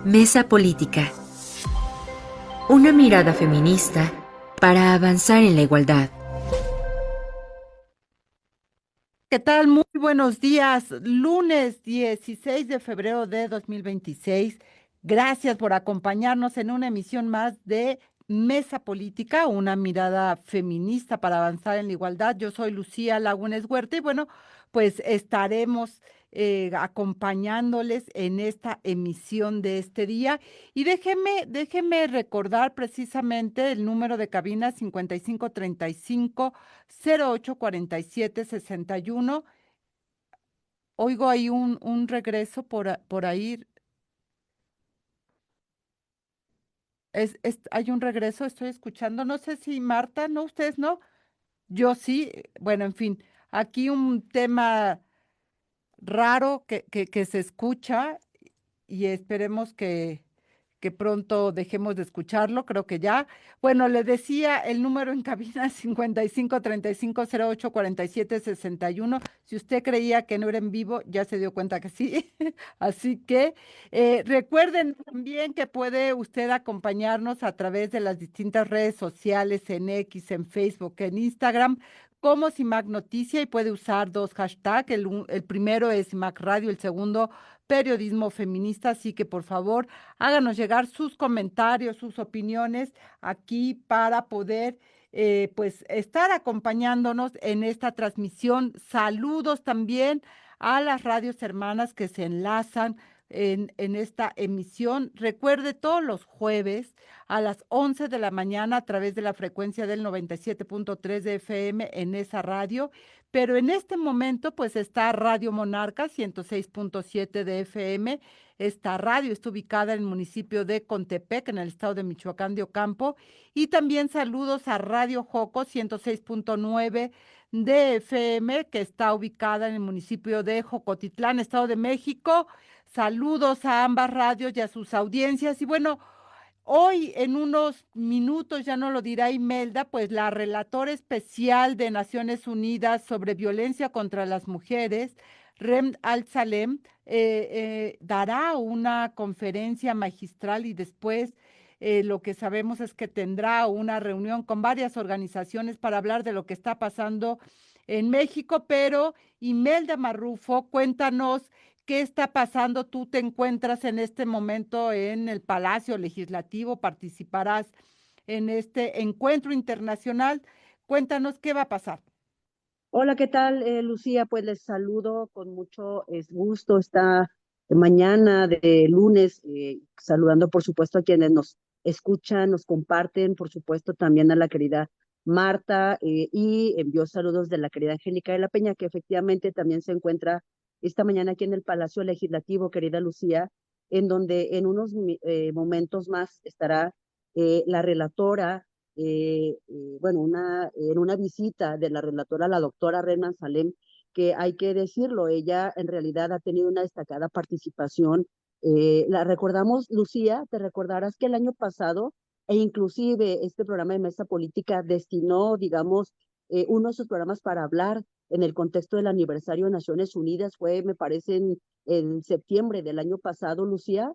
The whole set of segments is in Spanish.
Mesa Política. Una mirada feminista para avanzar en la igualdad. ¿Qué tal? Muy buenos días. Lunes 16 de febrero de 2026. Gracias por acompañarnos en una emisión más de Mesa Política, una mirada feminista para avanzar en la igualdad. Yo soy Lucía Lagunes Huerta y bueno, pues estaremos acompañándoles en esta emisión de este día. Y déjeme recordar precisamente el número de cabina 5535 0847 61. Oigo ahí un regreso por ahí. Hay un regreso, estoy escuchando. No sé si Marta, ¿no? ¿Ustedes no? Yo sí. Bueno, en fin, aquí un tema raro que se escucha y esperemos que pronto dejemos de escucharlo, creo que ya. Bueno, le decía el número en cabina 5535 0847 61. Si usted creía que no era en vivo, ya se dio cuenta que sí. Así que recuerden también que puede usted acompañarnos a través de las distintas redes sociales, en X, en Facebook, en Instagram, como CIMAC Noticia, y puede usar dos hashtags. El primero es CIMAC Radio, el segundo Periodismo Feminista. Así que por favor, háganos llegar sus comentarios, sus opiniones aquí para poder pues estar acompañándonos en esta transmisión. Saludos también a las radios hermanas que se enlazan en esta emisión. Recuerde, todos los jueves a las 11 de la mañana a través de la frecuencia del 97.3 de FM en esa radio, pero en este momento pues está Radio Monarca 106.7 de FM. Esta radio está ubicada en el municipio de Contepec, en el estado de Michoacán de Ocampo, y también saludos a Radio Joco 106.9 de FM, que está ubicada en el municipio de Jocotitlán, Estado de México. Saludos a ambas radios y a sus audiencias. Y bueno, hoy, en unos minutos, ya no lo dirá Imelda, pues la relatora especial de Naciones Unidas sobre violencia contra las mujeres, Rem Al-Salem, dará una conferencia magistral y después lo que sabemos es que tendrá una reunión con varias organizaciones para hablar de lo que está pasando en México. Pero Imelda Marrufo, cuéntanos. ¿Qué está pasando? Tú te encuentras en este momento en el Palacio Legislativo, participarás en este encuentro internacional. Cuéntanos qué va a pasar. Hola, ¿qué tal, Lucía? Pues les saludo con mucho gusto esta mañana de lunes, saludando por supuesto a quienes nos escuchan, nos comparten, por supuesto también a la querida Marta, y envió saludos de la querida Angélica de la Peña, que efectivamente también se encuentra esta mañana aquí en el Palacio Legislativo, querida Lucía, en donde en unos momentos más estará la relatora, bueno, en una visita de la relatora, la doctora Renan Salem, que hay que decirlo, ella en realidad ha tenido una destacada participación. La recordamos, Lucía, te recordarás que el año pasado, e inclusive este programa de Mesa Política destinó, digamos, uno de sus programas para hablar en el contexto del aniversario de Naciones Unidas, fue, me parece, en septiembre del año pasado, Lucía,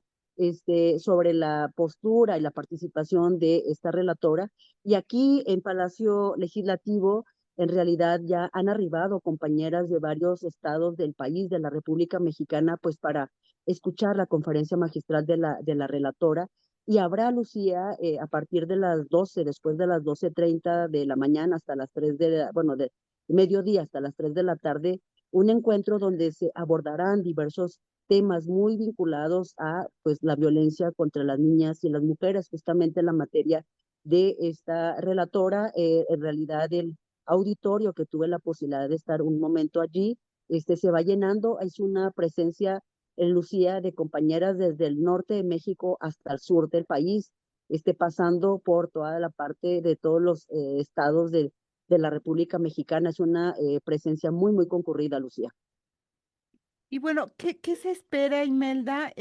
sobre la postura y la participación de esta relatora. Y aquí en Palacio Legislativo, en realidad ya han arribado compañeras de varios estados del país, de la República Mexicana, pues para escuchar la conferencia magistral de la relatora. Y habrá, Lucía, a partir de las 12, después de las 12:30 de la mañana hasta las 3 bueno, de mediodía hasta las 3 de la tarde, un encuentro donde se abordarán diversos temas muy vinculados a pues la violencia contra las niñas y las mujeres, justamente la materia de esta relatora. En realidad el auditorio que tuve la posibilidad de estar un momento allí, se va llenando, es una presencia en Lucía de compañeras desde el norte de México hasta el sur del país, pasando por toda la parte de todos los estados de la República Mexicana. Es una presencia muy, muy concurrida, Lucía. Y bueno, ¿qué se espera, Imelda,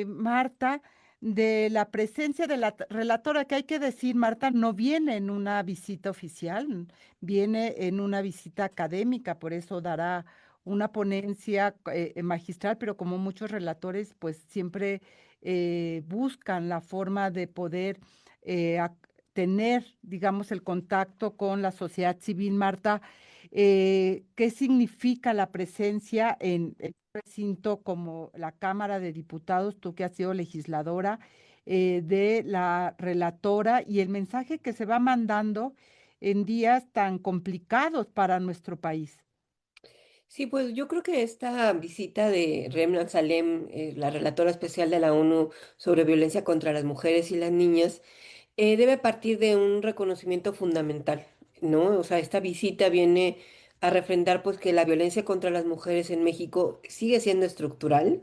Marta, de la presencia de la relatora? Que hay que decir, Marta, no viene en una visita oficial, viene en una visita académica, por eso dará una ponencia magistral, pero como muchos relatores, pues siempre buscan la forma de poder tener, digamos, el contacto con la sociedad civil. Marta, ¿qué significa la presencia en un recinto como la Cámara de Diputados, tú que has sido legisladora, de la relatora y el mensaje que se va mandando en días tan complicados para nuestro país? Sí, pues yo creo que esta visita de Remna Salem, la relatora especial de la ONU sobre violencia contra las mujeres y las niñas, debe partir de un reconocimiento fundamental, ¿no? O sea, esta visita viene a refrendar pues que la violencia contra las mujeres en México sigue siendo estructural,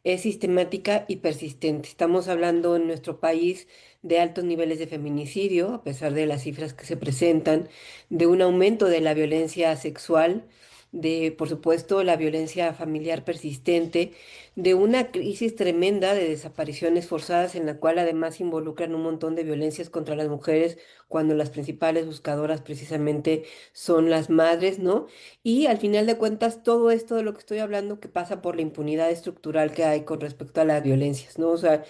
es sistemática y persistente. Estamos hablando en nuestro país de altos niveles de feminicidio, a pesar de las cifras que se presentan, de un aumento de la violencia sexual, de, por supuesto, la violencia familiar persistente, de una crisis tremenda de desapariciones forzadas en la cual además involucran un montón de violencias contra las mujeres cuando las principales buscadoras precisamente son las madres, ¿no? Y al final de cuentas, todo esto de lo que estoy hablando que pasa por la impunidad estructural que hay con respecto a las violencias, ¿no? O sea,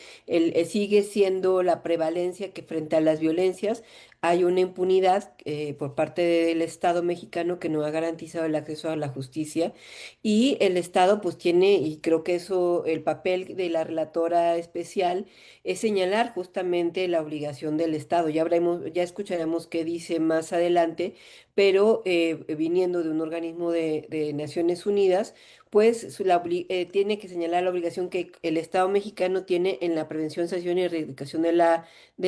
sigue siendo la prevalencia que frente a las violencias hay una impunidad por parte del Estado mexicano que no ha garantizado el acceso a la justicia y el Estado pues tiene, y creo que eso, el papel de la relatora especial es señalar justamente la obligación del Estado. Ya escucharemos qué dice más adelante, pero viniendo de un organismo de Naciones Unidas, pues tiene que señalar la obligación que el Estado mexicano tiene en la prevención, sanción y erradicación de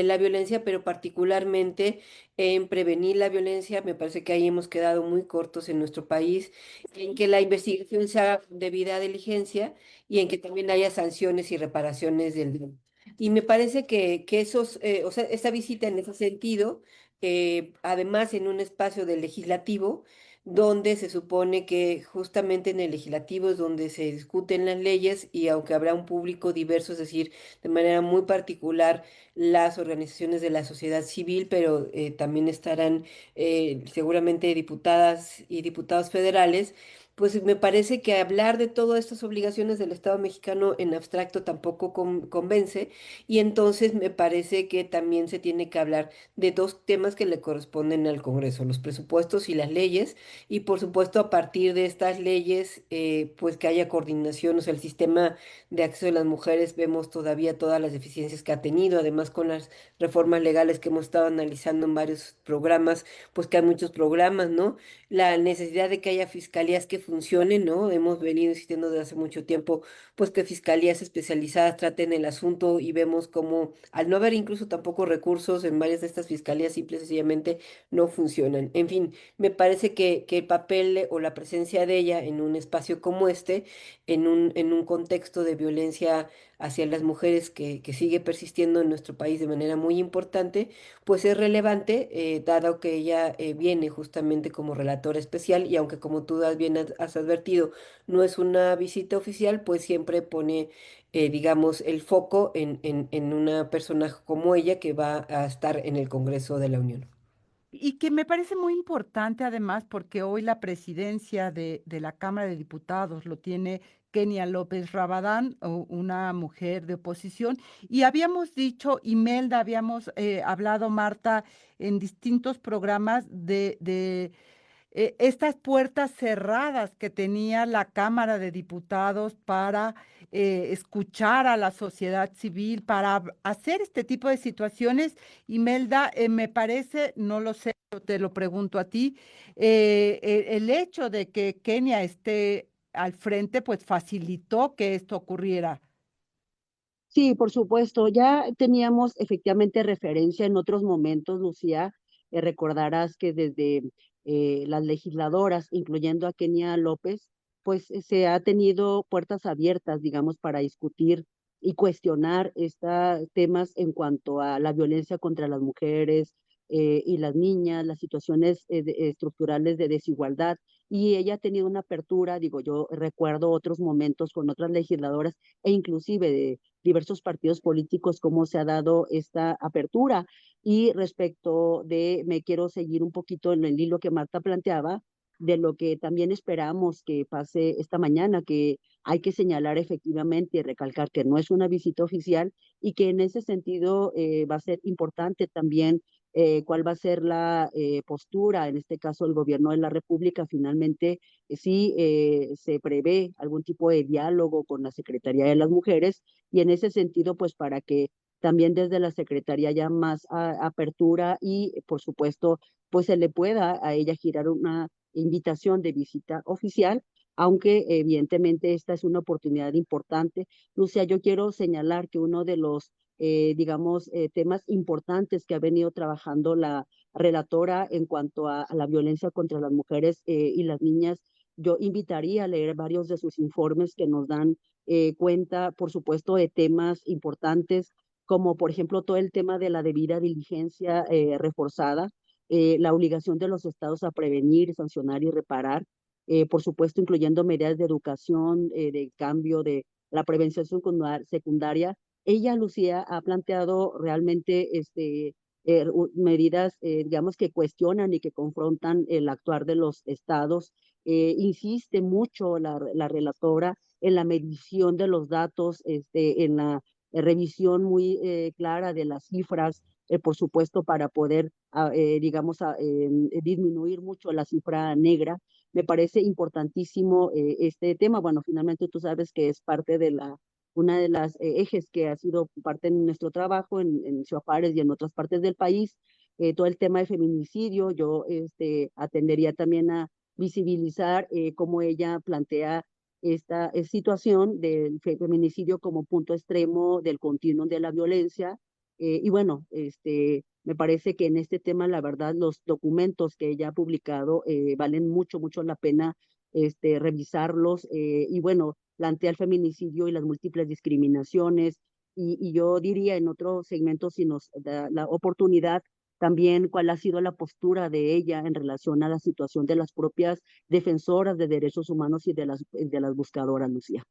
la violencia, pero particularmente en prevenir la violencia. Me parece que ahí hemos quedado muy cortos en nuestro país, en que la investigación sea de debida diligencia y en que también haya sanciones y reparaciones del daño. Y me parece que esos, o sea, esta visita en ese sentido además en un espacio del legislativo, donde se supone que justamente en el legislativo es donde se discuten las leyes y aunque habrá un público diverso, es decir, de manera muy particular las organizaciones de la sociedad civil, pero también estarán seguramente diputadas y diputados federales. Pues me parece que hablar de todas estas obligaciones del Estado mexicano en abstracto tampoco convence y entonces me parece que también se tiene que hablar de dos temas que le corresponden al Congreso, los presupuestos y las leyes, y por supuesto a partir de estas leyes, pues que haya coordinación, o sea, el sistema de acceso de las mujeres, vemos todavía todas las deficiencias que ha tenido, además con las reformas legales que hemos estado analizando en varios programas, pues que hay muchos programas, ¿no? La necesidad de que haya fiscalías que funcionen, ¿no? Hemos venido insistiendo desde hace mucho tiempo, pues que fiscalías especializadas traten el asunto y vemos como al no haber incluso tampoco recursos en varias de estas fiscalías, simple y sencillamente no funcionan. En fin, me parece que el papel o la presencia de ella en un espacio como este, en un contexto de violencia hacia las mujeres que sigue persistiendo en nuestro país de manera muy importante, pues es relevante, dado que ella viene justamente como relatora especial y aunque como tú bien has advertido, no es una visita oficial, pues siempre pone digamos, el foco en una persona como ella que va a estar en el Congreso de la Unión. Y que me parece muy importante además porque hoy la presidencia de la Cámara de Diputados lo tiene Kenia López Rabadán, una mujer de oposición. Y habíamos dicho, Imelda, habíamos hablado, Marta, en distintos programas de estas puertas cerradas que tenía la Cámara de Diputados para escuchar a la sociedad civil, para hacer este tipo de situaciones. Imelda, me parece, no lo sé, yo te lo pregunto a ti, el hecho de que Kenia esté al frente, pues facilitó que esto ocurriera. Sí, por supuesto, ya teníamos efectivamente referencia en otros momentos, Lucía. Recordarás que desde las legisladoras, incluyendo a Kenia López, pues se ha tenido puertas abiertas, digamos, para discutir y cuestionar estos temas en cuanto a la violencia contra las mujeres y las niñas, las situaciones estructurales de desigualdad. Y ella ha tenido una apertura, digo, yo recuerdo otros momentos con otras legisladoras e inclusive de diversos partidos políticos cómo se ha dado esta apertura. Y respecto de, me quiero seguir un poquito en el hilo que Marta planteaba, de lo que también esperamos que pase esta mañana, que hay que señalar efectivamente y recalcar que no es una visita oficial y que en ese sentido va a ser importante también cuál va a ser la postura, en este caso el gobierno de la República, finalmente si se prevé algún tipo de diálogo con la Secretaría de las Mujeres y en ese sentido, pues para que también desde la Secretaría haya más apertura y, por supuesto, pues se le pueda a ella girar una invitación de visita oficial, aunque evidentemente esta es una oportunidad importante. Lucia, yo quiero señalar que uno de los, digamos, temas importantes que ha venido trabajando la relatora en cuanto a la violencia contra las mujeres y las niñas, yo invitaría a leer varios de sus informes que nos dan cuenta, por supuesto, de temas importantes, como por ejemplo todo el tema de la debida diligencia reforzada, la obligación de los estados a prevenir, sancionar y reparar, por supuesto, incluyendo medidas de educación, de cambio, de la prevención secundaria. Ella, Lucía, ha planteado realmente medidas, digamos, que cuestionan y que confrontan el actuar de los estados. Insiste mucho la relatora en la medición de los datos, en la revisión muy clara de las cifras, por supuesto, para poder, digamos, disminuir mucho la cifra negra. Me parece importantísimo este tema. Bueno, finalmente tú sabes que es parte de una de las ejes que ha sido parte de nuestro trabajo en Ciudad Juárez y en otras partes del país. Todo el tema de feminicidio, yo atendería también a visibilizar cómo ella plantea esta situación del feminicidio como punto extremo del continuum de la violencia. Y bueno, me parece que en este tema, la verdad, los documentos que ella ha publicado valen mucho, mucho la pena revisarlos. Y bueno, plantea el feminicidio y las múltiples discriminaciones. Y yo diría en otro segmento, si nos da la oportunidad, también cuál ha sido la postura de ella en relación a la situación de las propias defensoras de derechos humanos y de las buscadoras, Lucía.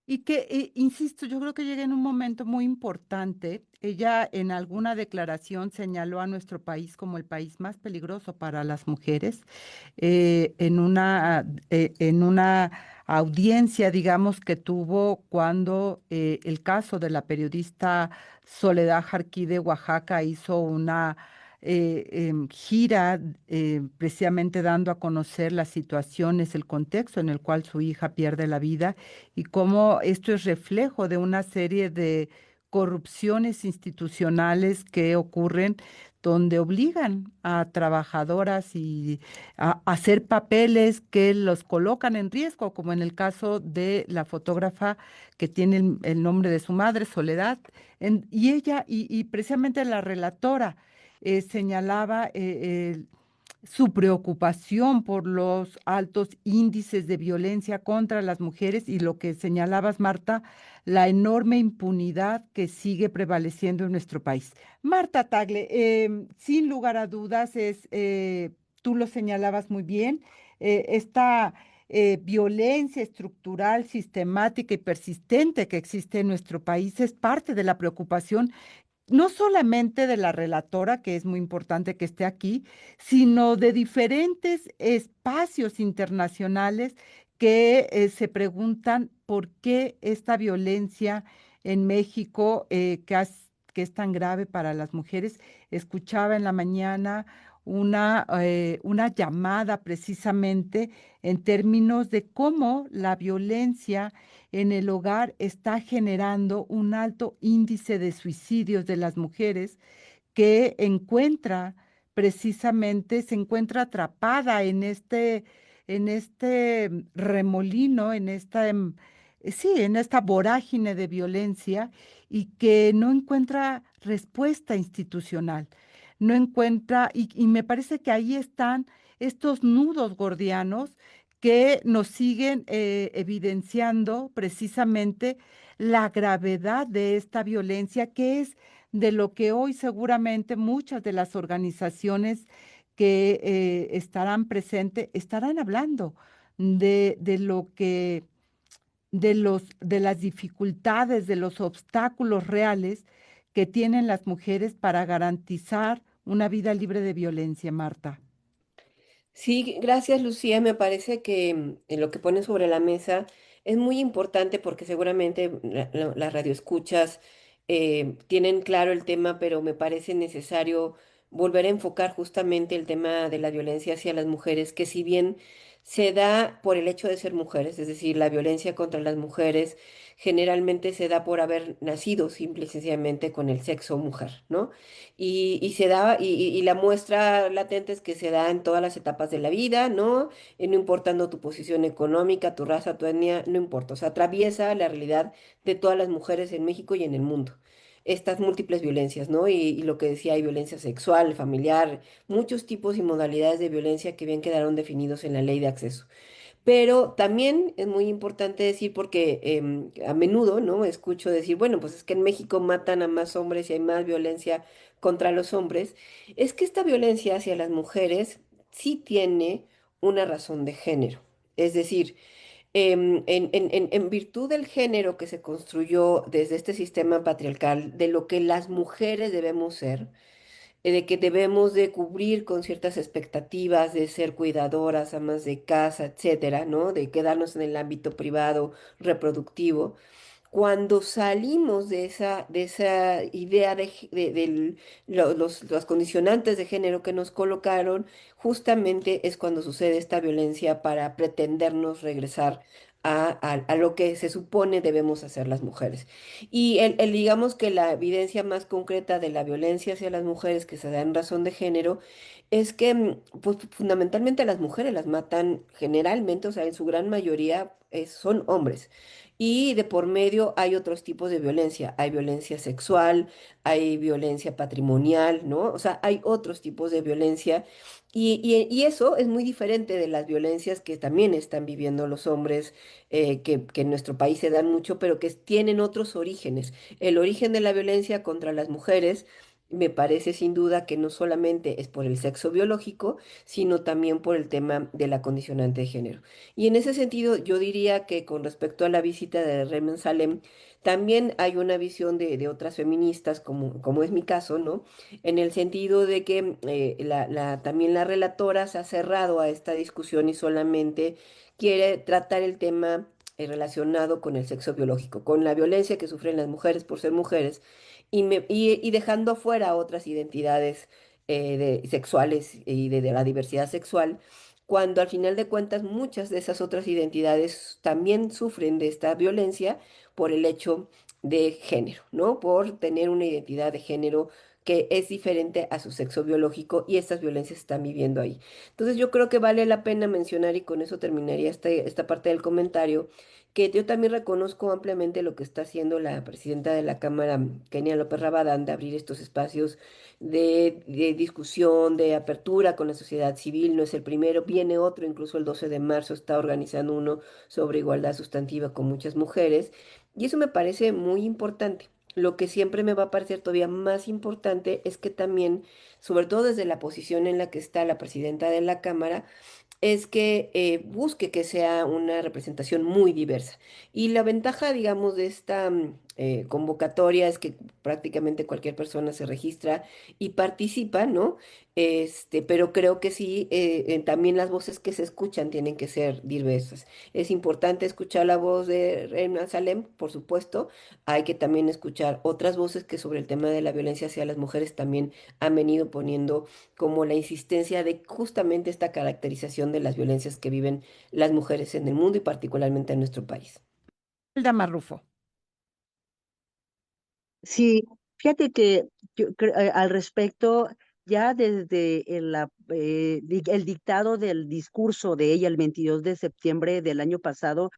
Y que, insisto, yo creo que llega en un momento muy importante. Ella en alguna declaración señaló a nuestro país como el país más peligroso para las mujeres, en una audiencia, digamos, que tuvo cuando el caso de la periodista Soledad Jarquí de Oaxaca hizo una gira precisamente dando a conocer las situaciones, el contexto en el cual su hija pierde la vida y cómo esto es reflejo de una serie de corrupciones institucionales que ocurren donde obligan a trabajadoras y a hacer papeles que los colocan en riesgo, como en el caso de la fotógrafa que tiene el nombre de su madre, Soledad, y ella, y precisamente la relatora señalaba su preocupación por los altos índices de violencia contra las mujeres y lo que señalabas, Marta, la enorme impunidad que sigue prevaleciendo en nuestro país. Marta Tagle, sin lugar a dudas, tú lo señalabas muy bien, esta violencia estructural, sistemática y persistente que existe en nuestro país es parte de la preocupación no solamente de la relatora, que es muy importante que esté aquí, sino de diferentes espacios internacionales que se preguntan por qué esta violencia en México, que es tan grave para las mujeres. Escuchaba en la mañana una llamada precisamente en términos de cómo la violencia en el hogar está generando un alto índice de suicidios de las mujeres que se encuentra atrapada en este remolino, sí, en esta vorágine de violencia y que no encuentra respuesta institucional. No encuentra, y me parece que ahí están estos nudos gordianos que nos siguen evidenciando precisamente la gravedad de esta violencia, que es de lo que hoy seguramente muchas de las organizaciones que estarán presentes estarán hablando de lo que, de las dificultades, de los obstáculos reales que tienen las mujeres para garantizar una vida libre de violencia, Marta. Sí, gracias Lucía. Me parece que en lo que pones sobre la mesa es muy importante porque seguramente las radioescuchas tienen claro el tema, pero me parece necesario volver a enfocar justamente el tema de la violencia hacia las mujeres, que si bien se da por el hecho de ser mujeres, es decir, la violencia contra las mujeres generalmente se da por haber nacido simple y sencillamente con el sexo mujer, ¿no? Y se da, y la muestra latente es que se da en todas las etapas de la vida, ¿no? No importando tu posición económica, tu raza, tu etnia, no importa. O sea, atraviesa la realidad de todas las mujeres en México y en el mundo. Estas múltiples violencias, ¿no? Y lo que decía, hay violencia sexual, familiar, muchos tipos y modalidades de violencia que bien quedaron definidos en la ley de acceso. Pero también es muy importante decir, porque a menudo, ¿no? Escucho decir, bueno, pues es que en México matan a más hombres y hay más violencia contra los hombres. Es que esta violencia hacia las mujeres sí tiene una razón de género. Es decir, en virtud del género que se construyó desde este sistema patriarcal, de lo que las mujeres debemos ser, de que debemos de cubrir con ciertas expectativas de ser cuidadoras, amas de casa, etcétera, ¿no? De quedarnos en el ámbito privado, reproductivo. Cuando salimos de esa idea los condicionantes de género que nos colocaron, justamente es cuando sucede esta violencia para pretendernos regresar a lo que se supone debemos hacer las mujeres. Y digamos que la evidencia más concreta de la violencia hacia las mujeres que se da en razón de género es que, pues, fundamentalmente a las mujeres las matan generalmente, o sea, en su gran mayoría son hombres. Y de por medio hay otros tipos de violencia. Hay violencia sexual, hay violencia patrimonial, ¿no? O sea, hay otros tipos de violencia. Y eso es muy diferente de las violencias que también están viviendo los hombres, que en nuestro país se dan mucho, pero que tienen otros orígenes. El origen de la violencia contra las mujeres me parece sin duda que no solamente es por el sexo biológico, sino también por el tema de la condicionante de género. Y en ese sentido, yo diría que con respecto a la visita de Remen Salem, también hay una visión de otras feministas, como es mi caso, ¿no? En el sentido de que también la relatora se ha cerrado a esta discusión y solamente quiere tratar el tema relacionado con el sexo biológico, con la violencia que sufren las mujeres por ser mujeres, y dejando afuera otras identidades sexuales y de la diversidad sexual, cuando al final de cuentas muchas de esas otras identidades también sufren de esta violencia por el hecho de género, ¿no? Por tener una identidad de género que es diferente a su sexo biológico y estas violencias están viviendo ahí. Entonces yo creo que vale la pena mencionar, y con eso terminaría esta parte del comentario, que yo también reconozco ampliamente lo que está haciendo la presidenta de la Cámara, Kenia López Rabadán, de abrir estos espacios de discusión, de apertura con la sociedad civil. No es el primero, viene otro, incluso el 12 de marzo está organizando uno sobre igualdad sustantiva con muchas mujeres, y eso me parece muy importante. Lo que siempre me va a parecer todavía más importante es que también, sobre todo desde la posición en la que está la presidenta de la Cámara, es que busque que sea una representación muy diversa. Y la ventaja, digamos, de esta convocatoria es que prácticamente cualquier persona se registra y participa, ¿no? Pero creo que sí, también las voces que se escuchan tienen que ser diversas. Es importante escuchar la voz de Reina Salem, por supuesto. Hay que también escuchar otras voces que sobre el tema de la violencia hacia las mujeres también han venido poniendo como la insistencia de justamente esta caracterización de las violencias que viven las mujeres en el mundo y particularmente en nuestro país. Hilda Marrufo. Sí, fíjate que al respecto, ya desde el dictado del discurso de ella el 22 de septiembre del año pasado,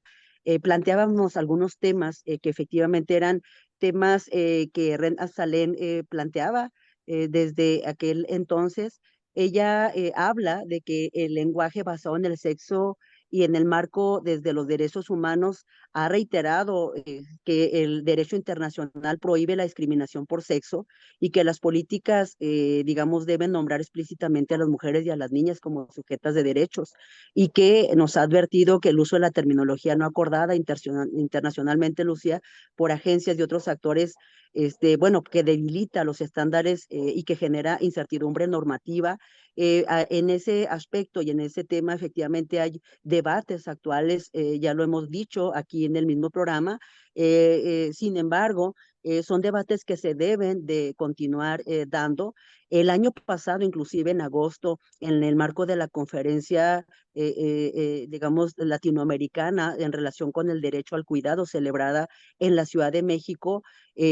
planteábamos algunos temas que efectivamente eran temas que Ren Azalén planteaba desde aquel entonces. Ella habla de que el lenguaje basado en el sexo y en el marco desde los derechos humanos ha reiterado que el derecho internacional prohíbe la discriminación por sexo y que las políticas, digamos, deben nombrar explícitamente a las mujeres y a las niñas como sujetas de derechos, y que nos ha advertido que el uso de la terminología no acordada internacionalmente, Lucía, por agencias y otros actores, bueno, que debilita los estándares y que genera incertidumbre normativa. En ese aspecto y en ese tema, efectivamente, hay debates actuales, ya lo hemos dicho aquí en el mismo programa. Sin embargo, son debates que se deben de continuar dando. El año pasado, inclusive en agosto, en el marco de la conferencia, digamos, latinoamericana en relación con el derecho al cuidado celebrada en la Ciudad de México,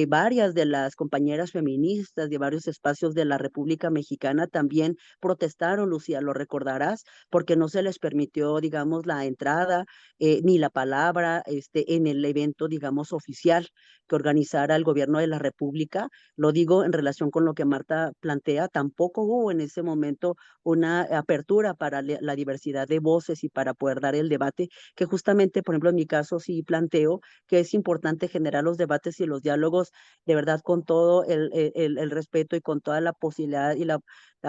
varias de las compañeras feministas de varios espacios de la República Mexicana también protestaron, Lucía, lo recordarás, porque no se les permitió, digamos, la entrada ni la palabra en el evento, digamos, oficial que organizara el gobierno de la República. Lo digo en relación con lo que Marta plantea, tampoco hubo en ese momento una apertura para la diversidad de voces y para poder dar el debate, que justamente, por ejemplo, en mi caso sí planteo que es importante generar los debates y los diálogos de verdad con todo el respeto y con toda la posibilidad y la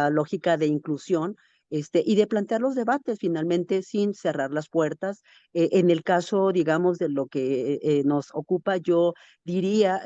lógica de inclusión, y de plantear los debates finalmente sin cerrar las puertas. En el caso, digamos, de lo que nos ocupa, yo diría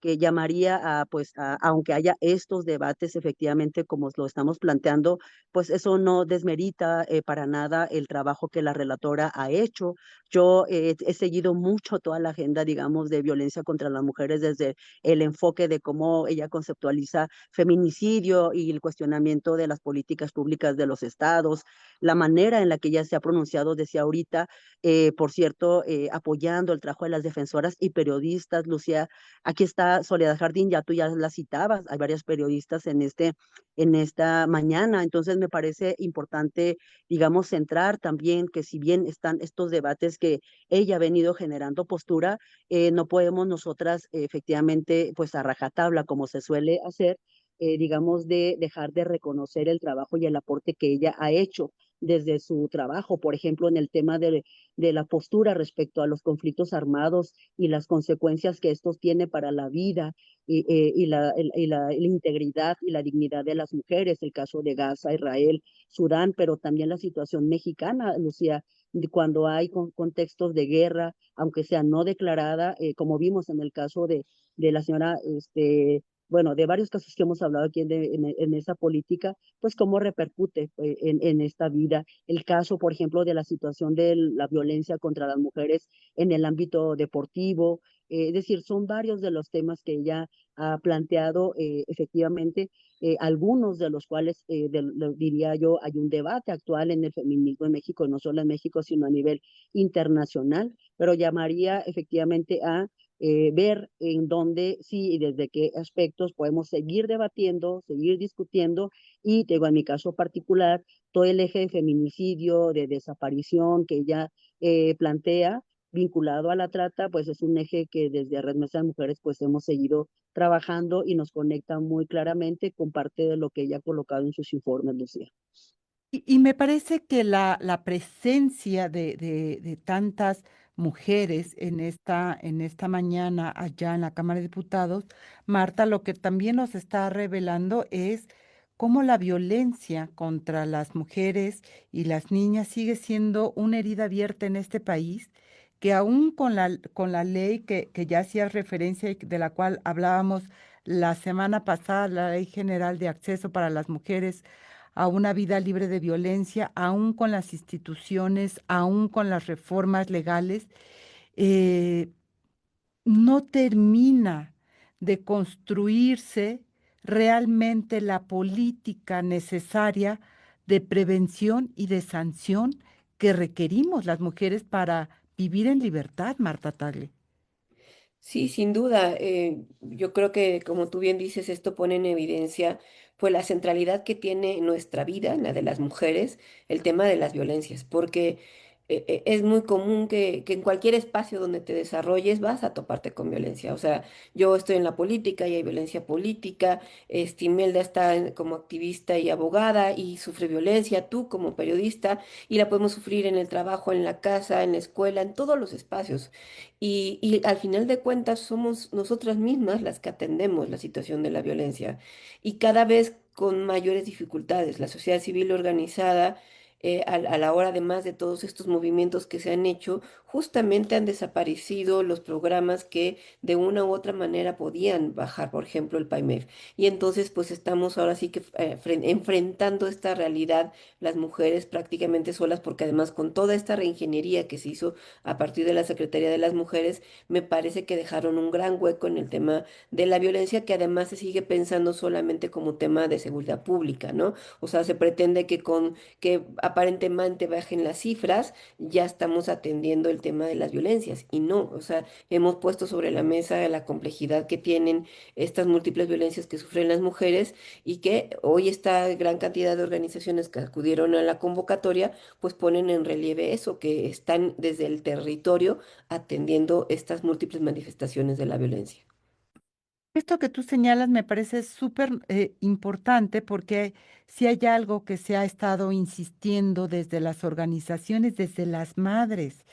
que llamaría a, pues, aunque haya estos debates, efectivamente, como lo estamos planteando, pues eso no desmerita para nada el trabajo que la relatora ha hecho. Yo he seguido mucho toda la agenda, digamos, de violencia contra las mujeres desde el enfoque de cómo ella conceptualiza feminicidio y el cuestionamiento de las políticas públicas de los estados, la manera en la que ella se ha pronunciado, decía ahorita, por cierto, apoyando el trabajo de las defensoras y periodistas. Lucía, aquí está Soledad Jardín, ya tú ya la citabas, hay varias periodistas en esta mañana, entonces me parece importante, digamos, centrar también que si bien están estos debates que ella ha venido generando postura, no podemos nosotras efectivamente, pues a rajatabla, como se suele hacer, digamos, de dejar de reconocer el trabajo y el aporte que ella ha hecho desde su trabajo, por ejemplo, en el tema de la postura respecto a los conflictos armados y las consecuencias que estos tienen para la vida la integridad y la dignidad de las mujeres, el caso de Gaza, Israel, Sudán, pero también la situación mexicana, Lucía, cuando hay contextos de guerra, aunque sea no declarada, como vimos en el caso de la señora, bueno, de varios casos que hemos hablado aquí en esa política, pues cómo repercute en esta vida. El caso, por ejemplo, de la situación de la violencia contra las mujeres en el ámbito deportivo, es decir, son varios de los temas que ella ha planteado efectivamente, algunos de los cuales, diría yo, hay un debate actual en el feminismo en México, no solo en México, sino a nivel internacional, pero llamaría efectivamente a ver en dónde sí y desde qué aspectos podemos seguir debatiendo, seguir discutiendo, y digo, en mi caso particular, todo el eje de feminicidio, de desaparición que ella plantea, vinculado a la trata, pues es un eje que desde Red Mesa de Mujeres pues hemos seguido trabajando y nos conecta muy claramente con parte de lo que ella ha colocado en sus informes, Lucía. Y me parece que la presencia de tantas mujeres en esta mañana allá en la Cámara de Diputados, Marta, lo que también nos está revelando es cómo la violencia contra las mujeres y las niñas sigue siendo una herida abierta en este país, que aún con la ley que ya hacías referencia y de la cual hablábamos la semana pasada, la Ley General de Acceso para las Mujeres a una vida libre de violencia, aún con las instituciones, aún con las reformas legales, eh, no termina de construirse realmente la política necesaria de prevención y de sanción que requerimos las mujeres para vivir en libertad, Marta Tagle. Sí, sin duda. Yo creo que, como tú bien dices, esto pone en evidencia pues la centralidad que tiene en nuestra vida, en la de las mujeres, el tema de las violencias, porque es muy común que en cualquier espacio donde te desarrolles vas a toparte con violencia. O sea, yo estoy en la política y hay violencia política, Imelda está como activista y abogada y sufre violencia, tú como periodista, y la podemos sufrir en el trabajo, en la casa, en la escuela, en todos los espacios. Y al final de cuentas somos nosotras mismas las que atendemos la situación de la violencia y cada vez con mayores dificultades. La sociedad civil organizada, a la hora además de todos estos movimientos que se han hecho, justamente han desaparecido los programas que de una u otra manera podían bajar, por ejemplo, el PAIMEF. Y entonces pues estamos ahora sí que enfrentando esta realidad las mujeres prácticamente solas, porque además con toda esta reingeniería que se hizo a partir de la Secretaría de las Mujeres, me parece que dejaron un gran hueco en el tema de la violencia, que además se sigue pensando solamente como tema de seguridad pública, ¿no? O sea, se pretende que con que aparentemente bajen las cifras, ya estamos atendiendo el tema de las violencias. Y no, o sea, hemos puesto sobre la mesa la complejidad que tienen estas múltiples violencias que sufren las mujeres y que hoy esta gran cantidad de organizaciones que acudieron a la convocatoria, pues ponen en relieve eso, que están desde el territorio atendiendo estas múltiples manifestaciones de la violencia. Esto que tú señalas me parece súper importante porque si hay algo que se ha estado insistiendo desde las organizaciones, desde las madres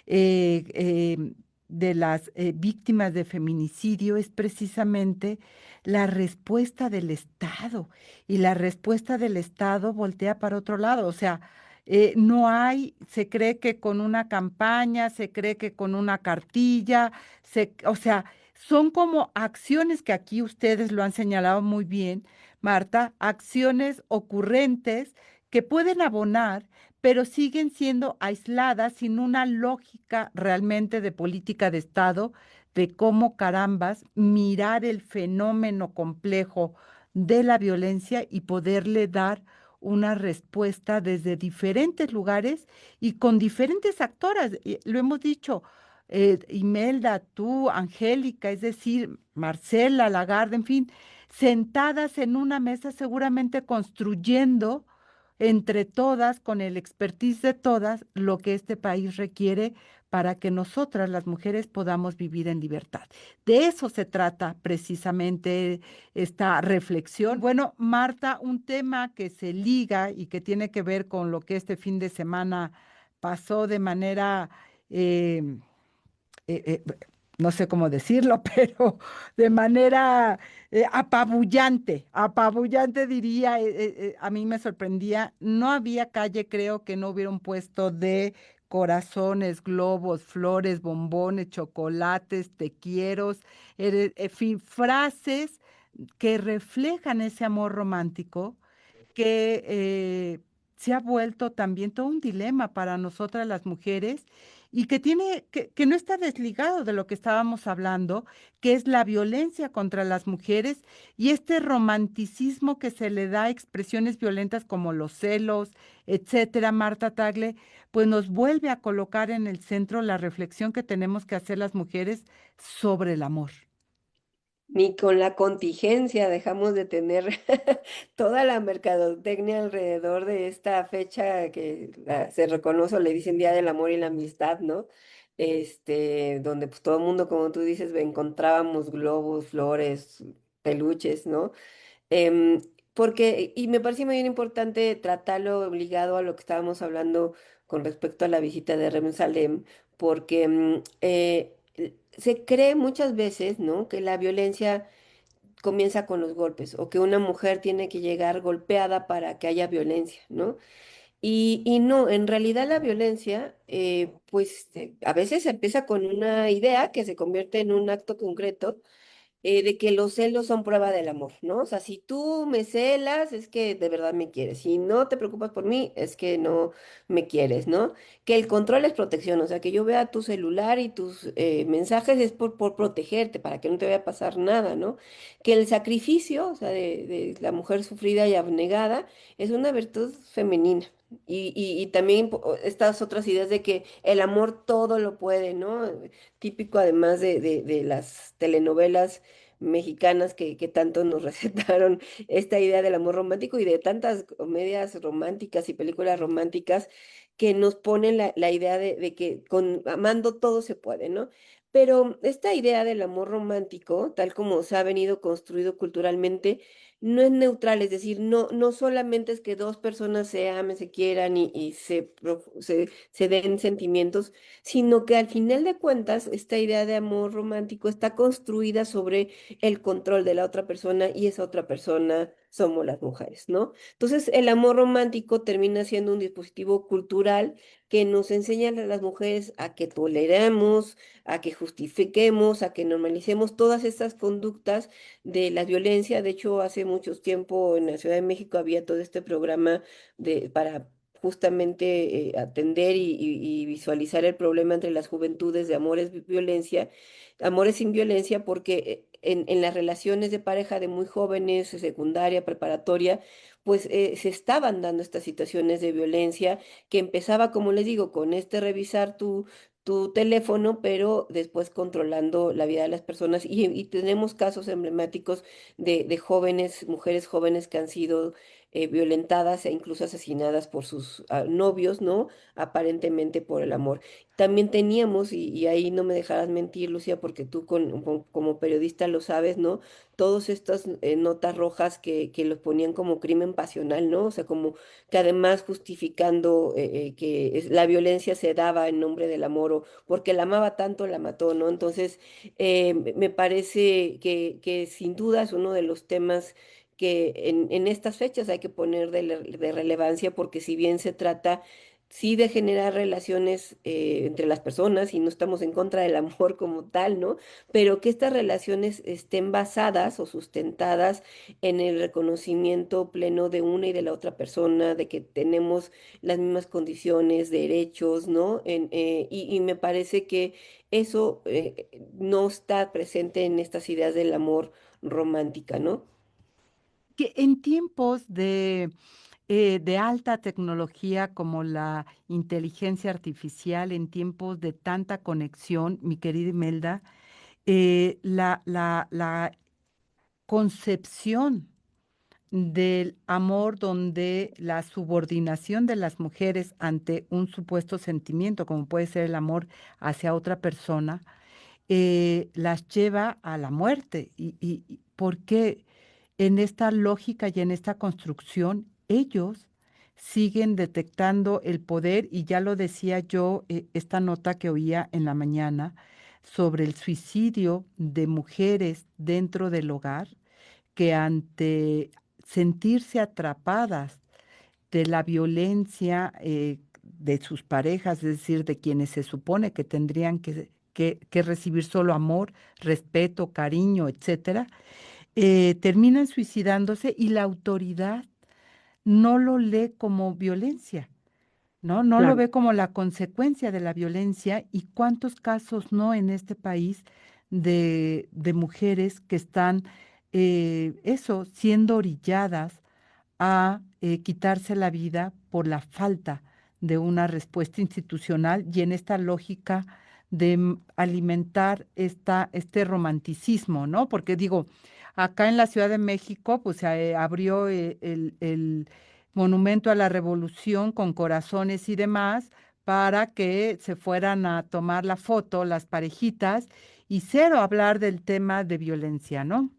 de las víctimas de feminicidio, es precisamente la respuesta del Estado. Y la respuesta del Estado voltea para otro lado. O sea, no hay, se cree que con una campaña, se cree que con una cartilla, o sea, son como acciones que aquí ustedes lo han señalado muy bien, Marta, acciones ocurrentes que pueden abonar, pero siguen siendo aisladas sin una lógica realmente de política de Estado, de cómo carambas mirar el fenómeno complejo de la violencia y poderle dar una respuesta desde diferentes lugares y con diferentes actoras. Y lo hemos dicho, Imelda, tú, Angélica, es decir, Marcela, Lagarde, en fin, sentadas en una mesa seguramente construyendo entre todas, con el expertise de todas, lo que este país requiere para que nosotras, las mujeres, podamos vivir en libertad. De eso se trata precisamente esta reflexión. Bueno, Marta, un tema que se liga y que tiene que ver con lo que este fin de semana pasó de manera eh, eh, eh, no sé cómo decirlo, pero de manera apabullante, apabullante diría, a mí me sorprendía, no había calle, creo que no hubiera un puesto de corazones, globos, flores, bombones, chocolates, te quiero, en fin, frases que reflejan ese amor romántico que se ha vuelto también todo un dilema para nosotras las mujeres y que tiene, que no está desligado de lo que estábamos hablando, que es la violencia contra las mujeres y este romanticismo que se le da a expresiones violentas como los celos, etcétera, Marta Tagle, pues nos vuelve a colocar en el centro la reflexión que tenemos que hacer las mujeres sobre el amor. Ni con la contingencia dejamos de tener toda la mercadotecnia alrededor de esta fecha que se reconoce o le dicen Día del Amor y la Amistad, ¿no? Donde pues todo el mundo, como tú dices, encontrábamos globos, flores, peluches, ¿no? Em, y me parece muy bien importante tratarlo obligado a lo que estábamos hablando con respecto a la visita de Salem, porque se cree muchas veces, ¿no? Que la violencia comienza con los golpes o que una mujer tiene que llegar golpeada para que haya violencia, ¿no? Y no, en realidad la violencia, pues a veces empieza con una idea que se convierte en un acto concreto de que los celos son prueba del amor, ¿no? O sea, si tú me celas, es que de verdad me quieres. Si no te preocupas por mí, es que no me quieres, ¿no? Que el control es protección, o sea, que yo vea tu celular y tus mensajes es por protegerte, para que no te vaya a pasar nada, ¿no? Que el sacrificio, o sea, de la mujer sufrida y abnegada, es una virtud femenina. Y también estas otras ideas de que el amor todo lo puede, ¿no? Típico además de las telenovelas mexicanas que tanto nos recetaron esta idea del amor romántico y de tantas comedias románticas y películas románticas que nos ponen la idea de que con amando todo se puede, ¿no? Pero esta idea del amor romántico, tal como se ha venido construido culturalmente, no es neutral, es decir, no solamente es que dos personas se amen, se quieran y se den sentimientos, sino que al final de cuentas esta idea de amor romántico está construida sobre el control de la otra persona y esa otra persona somos las mujeres, ¿no? Entonces el amor romántico termina siendo un dispositivo cultural que nos enseña a las mujeres a que toleremos, a que justifiquemos, a que normalicemos todas estas conductas de la violencia. De hecho, hace mucho tiempo en la Ciudad de México había todo este programa para justamente atender y visualizar el problema entre las juventudes de violencia, amores sin violencia, porque en las relaciones de pareja de muy jóvenes, secundaria, preparatoria, pues se estaban dando estas situaciones de violencia que empezaba, como les digo, con este revisar tu teléfono, pero después controlando la vida de las personas. Y tenemos casos emblemáticos de jóvenes, mujeres jóvenes que han sido violentadas e incluso asesinadas por sus novios, ¿no? Aparentemente por el amor. También teníamos, y ahí no me dejarás mentir, Lucía, porque tú como periodista lo sabes, ¿no? Todas estas notas rojas que los ponían como crimen pasional, ¿no? O sea, como que además justificando la violencia se daba en nombre del amor o porque la amaba tanto, la mató, ¿no? Entonces, me parece que sin duda es uno de los temas que en estas fechas hay que poner de relevancia porque si bien se trata sí de generar relaciones entre las personas y no estamos en contra del amor como tal, ¿no? Pero que estas relaciones estén basadas o sustentadas en el reconocimiento pleno de una y de la otra persona, de que tenemos las mismas condiciones, derechos, ¿no? Y me parece que eso no está presente en estas ideas del amor romántica, ¿no? Que en tiempos de alta tecnología como la inteligencia artificial, en tiempos de tanta conexión, mi querida Imelda, la concepción del amor donde la subordinación de las mujeres ante un supuesto sentimiento, como puede ser el amor hacia otra persona, las lleva a la muerte. Y porque en esta lógica y en esta construcción, ellos siguen detectando el poder, y ya lo decía yo, esta nota que oía en la mañana sobre el suicidio de mujeres dentro del hogar, que ante sentirse atrapadas de la violencia de sus parejas, es decir, de quienes se supone que tendrían que recibir solo amor, respeto, cariño, etcétera, terminan suicidándose y la autoridad no lo lee como violencia, ¿no? No lo Claro. ve como la consecuencia de la violencia. ¿Y cuántos casos no en este país de mujeres que están, eso, siendo orilladas a quitarse la vida por la falta de una respuesta institucional y en esta lógica de alimentar este romanticismo, ¿no? Porque digo, acá en la Ciudad de México, pues se abrió el Monumento a la Revolución con corazones y demás para que se fueran a tomar la foto las parejitas y cero hablar del tema de violencia, ¿no?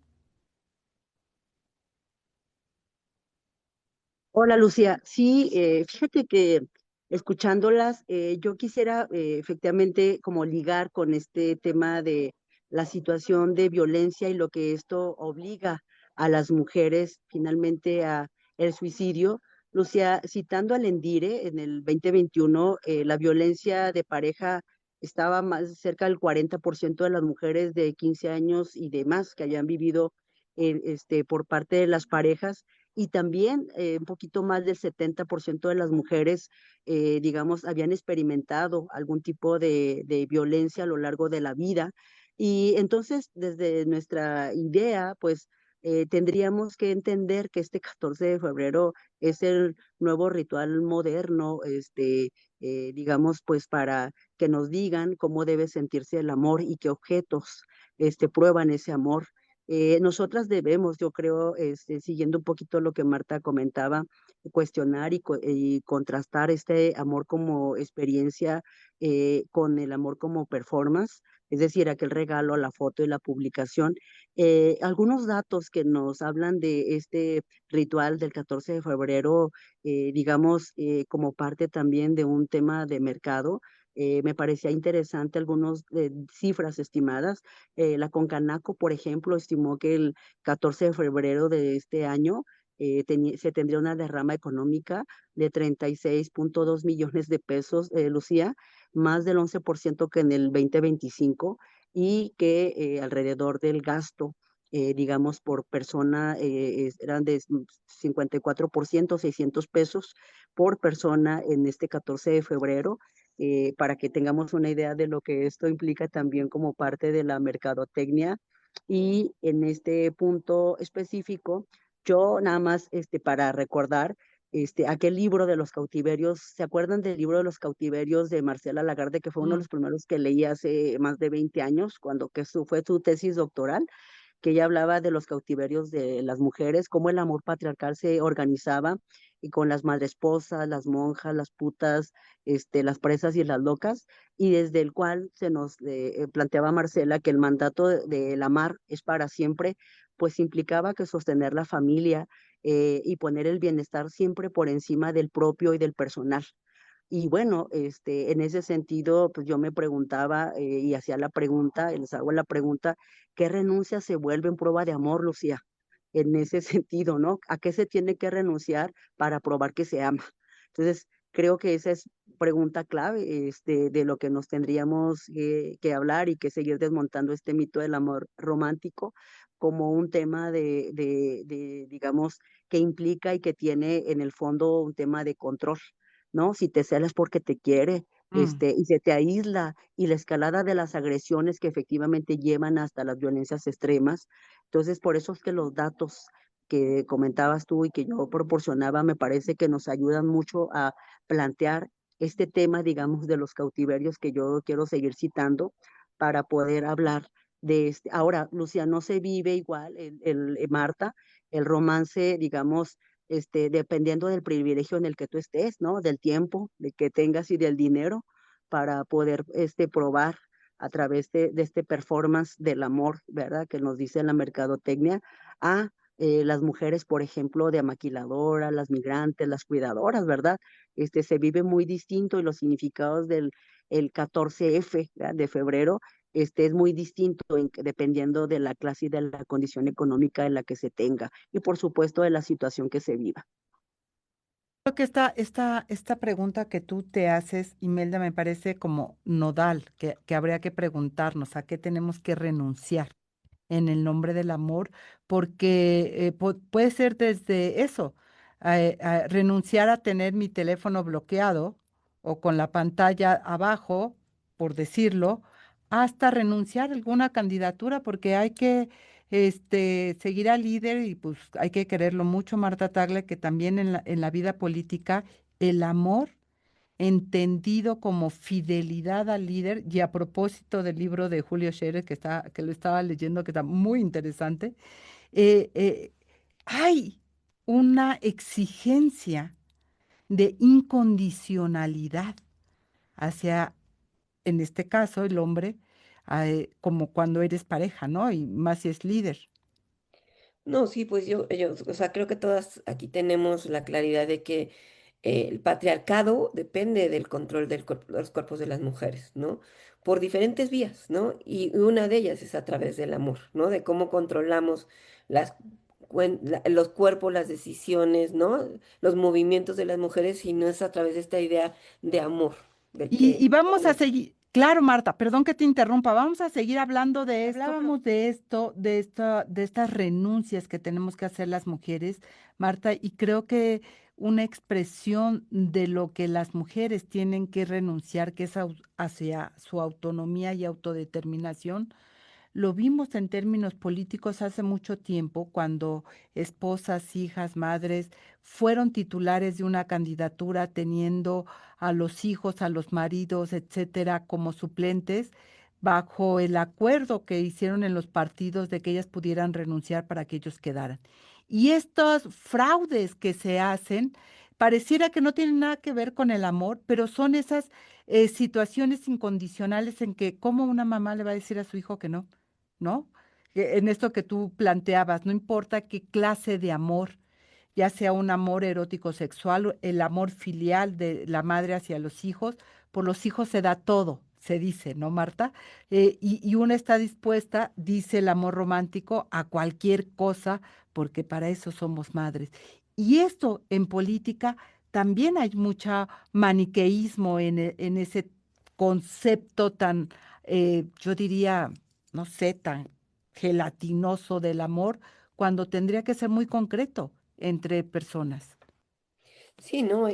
Hola Lucía, sí, fíjate que escuchándolas, yo quisiera efectivamente como ligar con este tema de la situación de violencia y lo que esto obliga a las mujeres finalmente a el suicidio. Lucía, citando al Endire, en el 2021, la violencia de pareja estaba más cerca del 40% de las mujeres de 15 años y demás que habían vivido por parte de las parejas y también un poquito más del 70% de las mujeres, digamos, habían experimentado algún tipo de violencia a lo largo de la vida. Y entonces, desde nuestra idea, pues tendríamos que entender que este 14 de febrero es el nuevo ritual moderno, digamos, pues para que nos digan cómo debe sentirse el amor y qué objetos prueban ese amor. Nosotras debemos, yo creo, siguiendo un poquito lo que Marta comentaba, cuestionar y contrastar este amor como experiencia con el amor como performance, es decir, aquel regalo, la foto y la publicación. Algunos datos que nos hablan de este ritual del 14 de febrero, digamos, como parte también de un tema de mercado. Me parecía interesante algunas cifras estimadas. La Concanaco, por ejemplo, estimó que el 14 de febrero de este año se tendría una derrama económica de 36.2 millones de pesos, Lucía, más del 11% que en el 2025, y que alrededor del gasto, digamos, por persona eran de 54%, 600 pesos por persona en este 14 de febrero, para que tengamos una idea de lo que esto implica también como parte de la mercadotecnia. Y en este punto específico, yo nada más para recordar aquel libro de los cautiverios. ¿Se acuerdan del libro de los cautiverios de Marcela Lagarde, que fue uno de Mm. los primeros que leí hace más de 20 años, cuando fue su tesis doctoral? Que ella hablaba de los cautiverios de las mujeres, cómo el amor patriarcal se organizaba y con las madresposas, las monjas, las putas, las presas y las locas, y desde el cual se nos planteaba Marcela que el mandato del amar es para siempre, pues implicaba que sostener la familia y poner el bienestar siempre por encima del propio y del personal. Y bueno, en ese sentido, pues yo me preguntaba y hacía la pregunta, y les hago la pregunta, ¿qué renuncia se vuelve en prueba de amor, Lucía? En ese sentido, ¿no? ¿A qué se tiene que renunciar para probar que se ama? Entonces, creo que esa es pregunta clave de lo que nos tendríamos que hablar y que seguir desmontando este mito del amor romántico como un tema digamos, que implica y que tiene en el fondo un tema de control, ¿no? Si te celas porque te quiere, Mm. y se te aísla, y la escalada de las agresiones que efectivamente llevan hasta las violencias extremas. Entonces, por eso es que los datos que comentabas tú y que yo proporcionaba me parece que nos ayudan mucho a plantear este tema, digamos, de los cautiverios que yo quiero seguir citando para poder hablar de este. Ahora, Lucía, no se vive igual, Marta, el romance, digamos, dependiendo del privilegio en el que tú estés, ¿no? Del tiempo de que tengas y del dinero para poder probar a través de este performance del amor, ¿verdad? Que nos dice la mercadotecnia, a las mujeres, por ejemplo, de maquiladora, las migrantes, las cuidadoras, ¿verdad? Se vive muy distinto y los significados del el 14F, ¿verdad? De febrero, es muy distinto dependiendo de la clase y de la condición económica en la que se tenga y por supuesto de la situación que se viva. Creo que esta pregunta que tú te haces, Imelda, me parece como nodal, que habría que preguntarnos a qué tenemos que renunciar en el nombre del amor, porque puede ser desde eso, a renunciar a tener mi teléfono bloqueado o con la pantalla abajo, por decirlo, hasta renunciar a alguna candidatura, porque hay que seguir al líder y pues hay que quererlo mucho, Marta Tagle, que también en la vida política el amor entendido como fidelidad al líder. Y a propósito del libro de Julio Scherer, que lo estaba leyendo, que está muy interesante, eh, eh, hay una exigencia de incondicionalidad hacia, en este caso, el hombre, como cuando eres pareja, ¿no? Y más si es líder. No, sí, pues yo, o sea, creo que todas aquí tenemos la claridad de que el patriarcado depende del control de los cuerpos de las mujeres, ¿no? Por diferentes vías, ¿no? Y una de ellas es a través del amor, ¿no? De cómo controlamos las, los cuerpos, las decisiones, ¿no? Los movimientos de las mujeres, y no es a través de esta idea de amor, del Y que... vamos a seguir, claro, Marta, perdón que te interrumpa, vamos a seguir hablando de esto. Hablábamos de esto, de estas renuncias que tenemos que hacer las mujeres, Marta, y creo que una expresión de lo que las mujeres tienen que renunciar, que es hacia su autonomía y autodeterminación. Lo vimos en términos políticos hace mucho tiempo, cuando esposas, hijas, madres fueron titulares de una candidatura teniendo a los hijos, a los maridos, etcétera, como suplentes, bajo el acuerdo que hicieron en los partidos de que ellas pudieran renunciar para que ellos quedaran. Y estos fraudes que se hacen, pareciera que no tienen nada que ver con el amor, pero son esas situaciones incondicionales en que cómo una mamá le va a decir a su hijo que no, ¿no? En esto que tú planteabas, no importa qué clase de amor, ya sea un amor erótico sexual, o el amor filial de la madre hacia los hijos, por los hijos se da todo, se dice, ¿no, Marta? Y una está dispuesta, dice el amor romántico, a cualquier cosa, porque para eso somos madres. Y esto en política también hay mucho maniqueísmo en ese concepto tan, yo diría, no sé, tan gelatinoso del amor, cuando tendría que ser muy concreto entre personas. Sí, ¿no?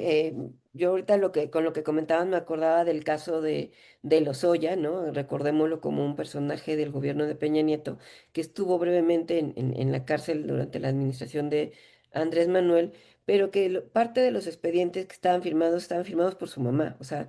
Yo ahorita con lo que comentaban me acordaba del caso de Lozoya, ¿no? Recordémoslo como un personaje del gobierno de Peña Nieto, que estuvo brevemente en la cárcel durante la administración de Andrés Manuel, pero que parte de los expedientes que estaban firmados por su mamá. O sea,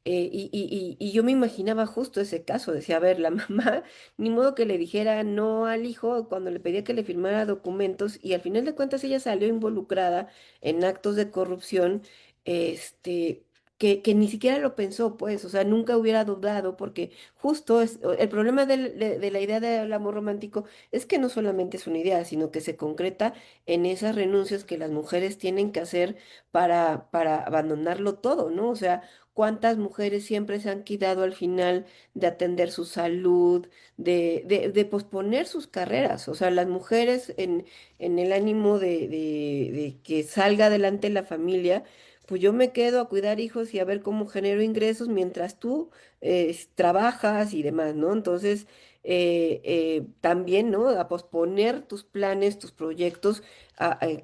y yo me imaginaba justo ese caso, decía, a ver, la mamá, ni modo que le dijera no al hijo cuando le pedía que le firmara documentos y al final de cuentas ella salió involucrada en actos de corrupción, este, que ni siquiera lo pensó, pues, o sea, nunca hubiera dudado, porque justo el problema de la idea del amor romántico es que no solamente es una idea, sino que se concreta en esas renuncias que las mujeres tienen que hacer para abandonarlo todo, ¿no? O sea, cuántas mujeres siempre se han quedado al final de atender su salud, de posponer sus carreras. O sea, las mujeres en el ánimo de que salga adelante la familia, pues yo me quedo a cuidar hijos y a ver cómo genero ingresos mientras tú trabajas y demás, ¿no? Entonces, también, ¿no? A posponer tus planes, tus proyectos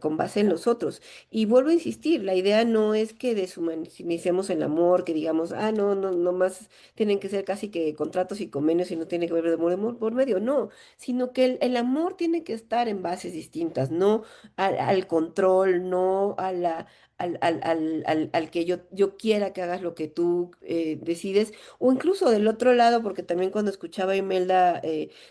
con base en los otros. Y vuelvo a insistir, la idea no es que deshumanicemos el amor, que digamos, ah, no, no, no más tienen que ser casi que contratos y convenios y no tiene que haber amor por medio, no, sino que el amor tiene que estar en bases distintas, no al control, no a la, al que yo quiera que hagas lo que tú decides, o incluso del otro lado, porque también cuando escuchaba a Imelda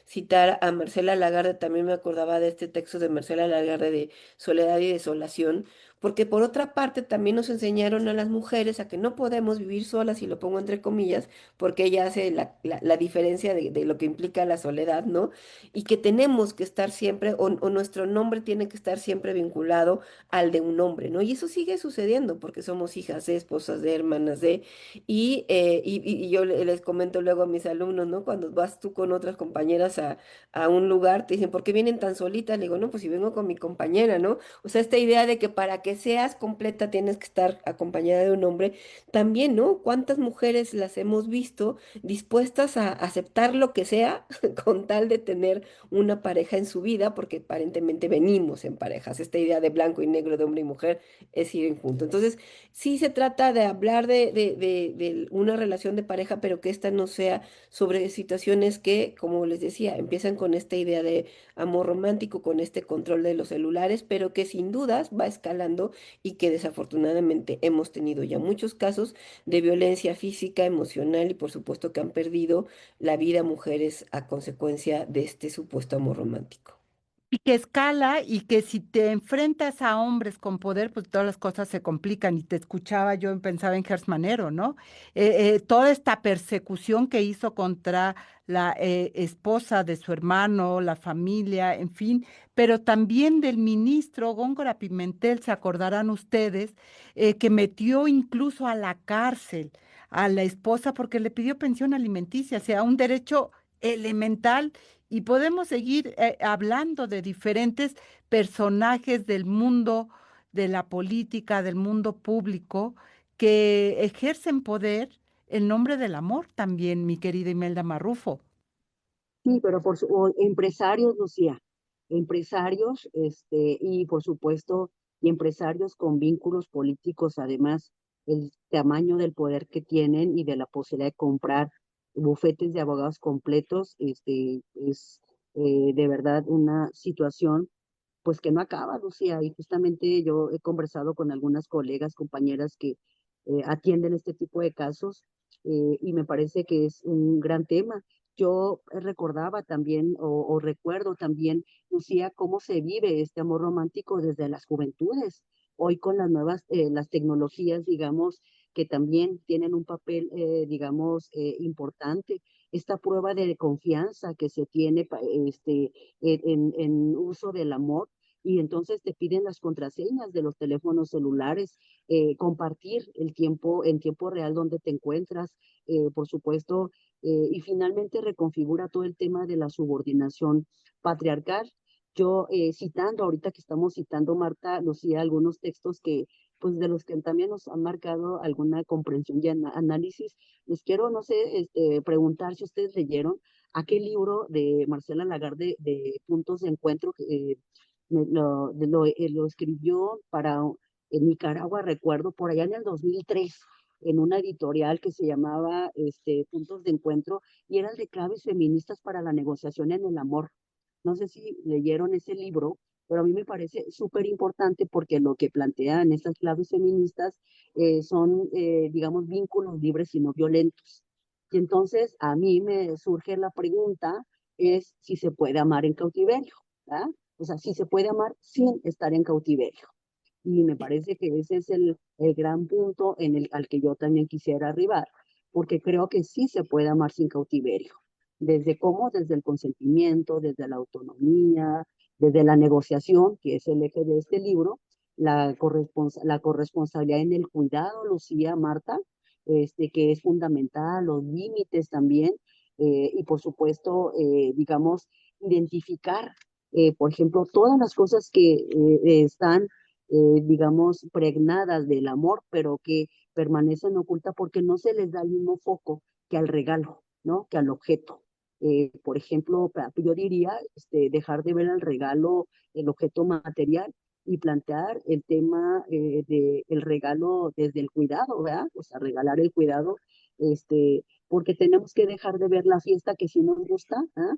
citar a Marcela Lagarde, también me acordaba de este texto de Marcela Lagarde de Soledad y Desolación, porque por otra parte también nos enseñaron a las mujeres a que no podemos vivir solas, y lo pongo entre comillas, porque ella hace la diferencia de lo que implica la soledad, ¿no? Y que tenemos que estar siempre, o nuestro nombre tiene que estar siempre vinculado al de un hombre, ¿no? Y eso sigue sucediendo porque somos hijas de, esposas de, hermanas de, y yo les comento luego a mis alumnos, ¿no? Cuando vas tú con otras compañeras a un lugar, te dicen, ¿por qué vienen tan solitas? Le digo, no, pues si vengo con mi compañera, ¿no? O sea, esta idea de que para que seas completa tienes que estar acompañada de un hombre, también, ¿no? ¿Cuántas mujeres las hemos visto dispuestas a aceptar lo que sea con tal de tener una pareja en su vida? Porque aparentemente venimos en parejas. Esta idea de blanco y negro, de hombre y mujer, es ir en junto. Entonces, sí se trata de hablar de una relación de pareja, pero que esta no sea sobre situaciones que, como les decía, empiezan con esta idea de amor romántico, con este control de los celulares, pero que sin dudas va escalando y que desafortunadamente hemos tenido ya muchos casos de violencia física, emocional y por supuesto que han perdido la vida mujeres a consecuencia de este supuesto amor romántico. Y que escala y que si te enfrentas a hombres con poder, pues todas las cosas se complican. Y te escuchaba, yo pensaba en Gers Manero, ¿no? Toda esta persecución que hizo contra la esposa de su hermano, la familia, en fin, pero también del ministro Góngora Pimentel, se acordarán ustedes, que metió incluso a la cárcel a la esposa porque le pidió pensión alimenticia, o sea, un derecho elemental, y podemos seguir hablando de diferentes personajes del mundo de la política, del mundo público, que ejercen poder en nombre del amor también, mi querida Imelda Marrufo. Sí, pero o empresarios, Lucía, empresarios, y por supuesto, y empresarios con vínculos políticos, además, el tamaño del poder que tienen y de la posibilidad de comprar bufetes de abogados completos, es de verdad una situación, pues que no acaba, Lucía, y justamente yo he conversado con algunas colegas, compañeras que atienden este tipo de casos, y me parece que es un gran tema. yo recordaba también o recuerdo también, Lucía, cómo se vive este amor romántico desde las juventudes. Hoy con las nuevas, las tecnologías, digamos, que también tienen un papel, digamos, importante. Esta prueba de confianza que se tiene en uso del amor. Y entonces te piden las contraseñas de los teléfonos celulares, compartir el tiempo en tiempo real donde te encuentras, por supuesto, y finalmente reconfigura todo el tema de la subordinación patriarcal. Yo citando, ahorita que estamos citando, Marta, Lucía, algunos textos que, pues de los que también nos han marcado alguna comprensión y análisis, les quiero, no sé, preguntar si ustedes leyeron aquel libro de Marcela Lagarde de Puntos de Encuentro, que lo escribió para en Nicaragua, recuerdo, por allá en el 2003 en una editorial que se llamaba Puntos de Encuentro, y eran de claves feministas para la negociación en el amor. No sé si leyeron ese libro, pero a mí me parece súper importante porque lo que plantean estas claves feministas son, digamos, vínculos libres y no violentos. Y entonces a mí me surge la pregunta, es si se puede amar en cautiverio, ¿verdad? O sea, si se puede amar sin estar en cautiverio. Y me parece que ese es el gran punto al que yo también quisiera arribar, porque creo que sí se puede amar sin cautiverio. ¿Desde cómo? Desde el consentimiento, desde la autonomía, desde la negociación, que es el eje de este libro, la corresponsabilidad en el cuidado, Lucía, Marta, que es fundamental, los límites también, y por supuesto, digamos, identificar, por ejemplo, todas las cosas que están digamos, pregnadas del amor, pero que permanecen ocultas porque no se les da el mismo foco que al regalo, ¿no? Que al objeto. Por ejemplo, yo diría dejar de ver el regalo, el objeto material y plantear el tema del regalo desde el cuidado, ¿verdad? O sea, regalar el cuidado, porque tenemos que dejar de ver la fiesta que sí nos gusta, ¿ah?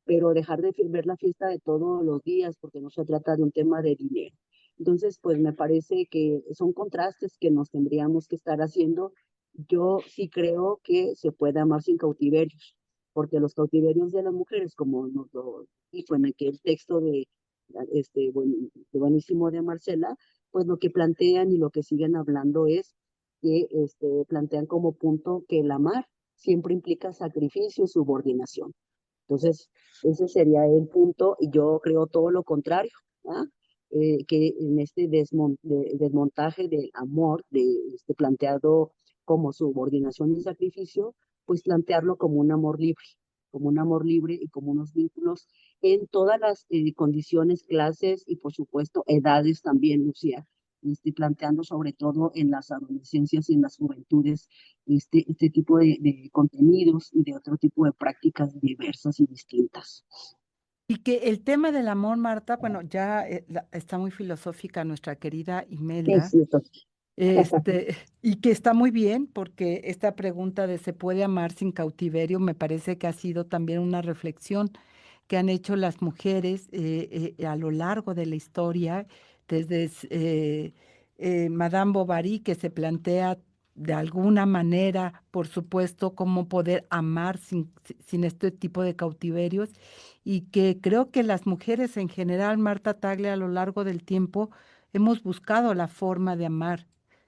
Pero dejar de ver la fiesta de todos los días, porque no se trata de un tema de dinero. Entonces, pues me parece que son contrastes que nos tendríamos que estar haciendo. Yo sí creo que se puede amar sin cautiverios, porque los cautiverios de las mujeres, como nos lo dijo en aquel texto buenísimo de Marcela, pues lo que plantean y lo que siguen hablando es que plantean como punto que el amar siempre implica sacrificio y subordinación. Entonces, ese sería el punto, y yo creo todo lo contrario, ¿ah? Que en este desmontaje del amor, planteado como subordinación y sacrificio, pues plantearlo como un amor libre y como unos vínculos en todas las condiciones, clases y por supuesto edades también, Lucía. Planteando sobre todo en las adolescencias y en las juventudes este tipo de contenidos y de otro tipo de prácticas diversas y distintas. Y que el tema del amor, Marta, bueno, ya está muy filosófica nuestra querida Sí, Imelda, sí, eso. y que está muy bien, porque esta pregunta de ¿se puede amar sin cautiverio? Me parece que ha sido también una reflexión que han hecho las mujeres a lo largo de la historia, desde Madame Bovary, que se plantea de alguna manera, por supuesto, cómo poder amar sin este tipo de cautiverios, y que creo que las mujeres en general, Marta Tagle, a lo largo del tiempo, hemos buscado la forma de amar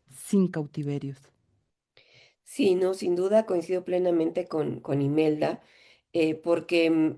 sin cautiverios. Sí, no, sin duda coincido plenamente con Imelda, porque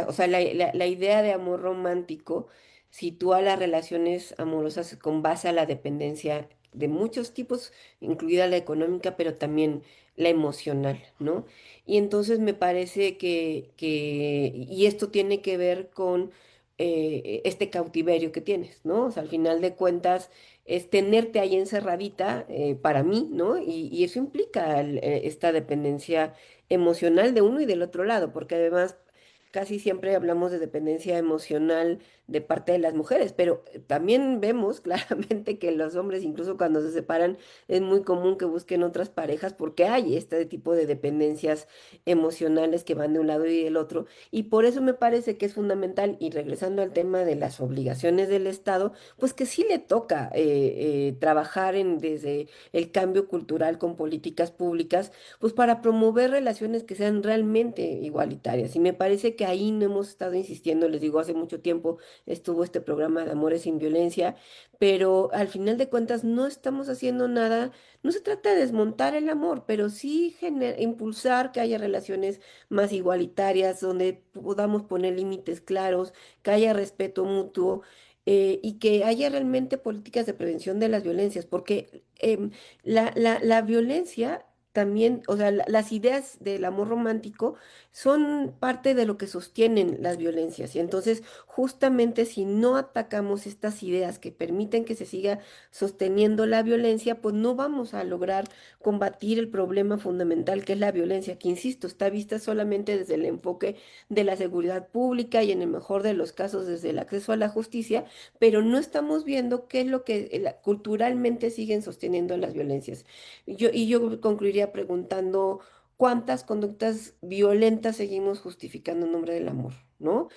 o sea, la idea de amor romántico sitúa las relaciones amorosas con base a la dependencia de muchos tipos, incluida la económica, pero también la emocional, ¿no? Y entonces me parece y esto tiene que ver con este cautiverio que tienes, ¿no? O sea, al final de cuentas es tenerte ahí encerradita para mí, ¿no? Y eso implica esta dependencia emocional de uno y del otro lado, porque además casi siempre hablamos de dependencia emocional de parte de las mujeres, pero también vemos claramente que los hombres, incluso cuando se separan, es muy común que busquen otras parejas porque hay este tipo de dependencias emocionales que van de un lado y del otro. Y por eso me parece que es fundamental, y regresando al tema de las obligaciones del Estado, pues que sí le toca trabajar desde el cambio cultural con políticas públicas, pues para promover relaciones que sean realmente igualitarias. Y me parece que ahí no hemos estado insistiendo, les digo, hace mucho tiempo estuvo este programa de Amores sin Violencia, pero al final de cuentas no estamos haciendo nada. No se trata de desmontar el amor, pero sí impulsar que haya relaciones más igualitarias, donde podamos poner límites claros, que haya respeto mutuo, y que haya realmente políticas de prevención de las violencias, porque la violencia también, o sea, las ideas del amor romántico son parte de lo que sostienen las violencias. Y entonces, justamente si no atacamos estas ideas que permiten que se siga sosteniendo la violencia, pues no vamos a lograr combatir el problema fundamental que es la violencia, que insisto, está vista solamente desde el enfoque de la seguridad pública y en el mejor de los casos desde el acceso a la justicia, pero no estamos viendo qué es lo que culturalmente siguen sosteniendo las violencias. Y yo concluiría preguntando cuántas conductas violentas seguimos justificando en nombre del amor, ¿no?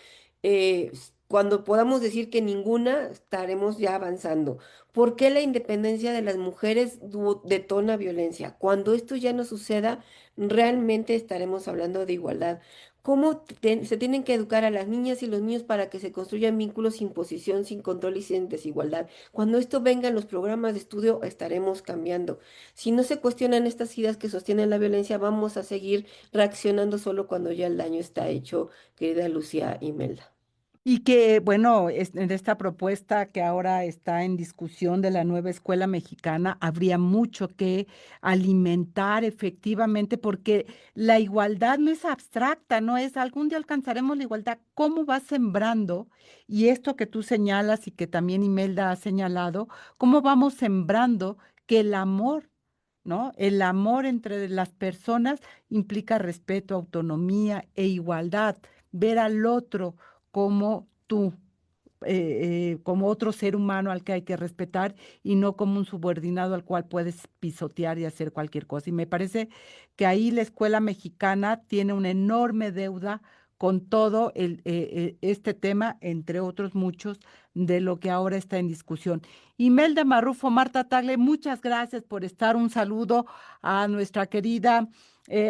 Cuando podamos decir que ninguna, estaremos ya avanzando. ¿Por qué la independencia de las mujeres detona violencia? Cuando esto ya no suceda, realmente estaremos hablando de igualdad. ¿Cómo se tienen que educar a las niñas y los niños para que se construyan vínculos sin posición, sin control y sin desigualdad? Cuando esto venga en los programas de estudio, estaremos cambiando. Si no se cuestionan estas ideas que sostienen la violencia, vamos a seguir reaccionando solo cuando ya el daño está hecho, querida Lucía y Melda. Y que, bueno, en esta propuesta que ahora está en discusión de la nueva escuela mexicana, habría mucho que alimentar efectivamente, porque la igualdad no es abstracta, no es algún día alcanzaremos la igualdad. ¿Cómo vas sembrando? Y esto que tú señalas y que también Imelda ha señalado, ¿cómo vamos sembrando que el amor, ¿no? El amor entre las personas implica respeto, autonomía e igualdad, ver al otro como tú, como otro ser humano al que hay que respetar y no como un subordinado al cual puedes pisotear y hacer cualquier cosa. Y me parece que ahí la escuela mexicana tiene una enorme deuda con todo este tema, entre otros muchos, de lo que ahora está en discusión. Imelda Marrufo, Marta Tagle, muchas gracias por estar. Un saludo a nuestra querida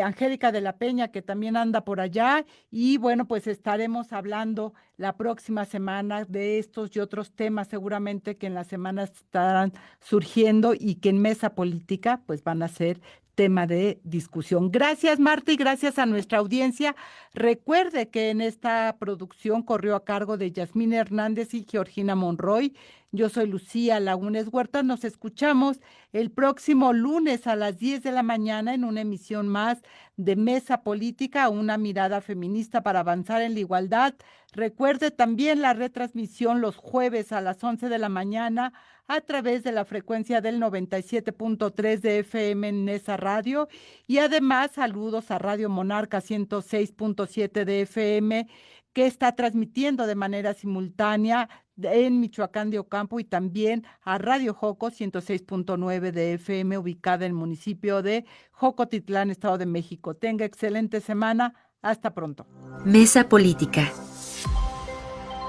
Angélica de la Peña, que también anda por allá. Y bueno, pues estaremos hablando la próxima semana de estos y otros temas, seguramente que en las semanas estarán surgiendo y que en Mesa Política pues van a ser tema de discusión. Gracias, Marta, y gracias a nuestra audiencia. Recuerde que en esta producción corrió a cargo de Yasmín Hernández y Georgina Monroy. Yo soy Lucía Lagunes Huerta. Nos escuchamos el próximo lunes a las 10 de la mañana en una emisión más de Mesa Política, una mirada feminista para avanzar en la igualdad. Recuerde también la retransmisión los jueves a las 11 de la mañana a través de la frecuencia del 97.3 de FM en esa radio, y además saludos a Radio Monarca 106.7 de FM, que está transmitiendo de manera simultánea en Michoacán de Ocampo, y también a Radio Joco 106.9 de FM, ubicada en el municipio de Jocotitlán, Estado de México. Tenga excelente semana. Hasta pronto. Mesa Política.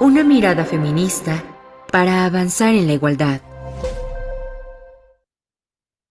Una mirada feminista para avanzar en la igualdad.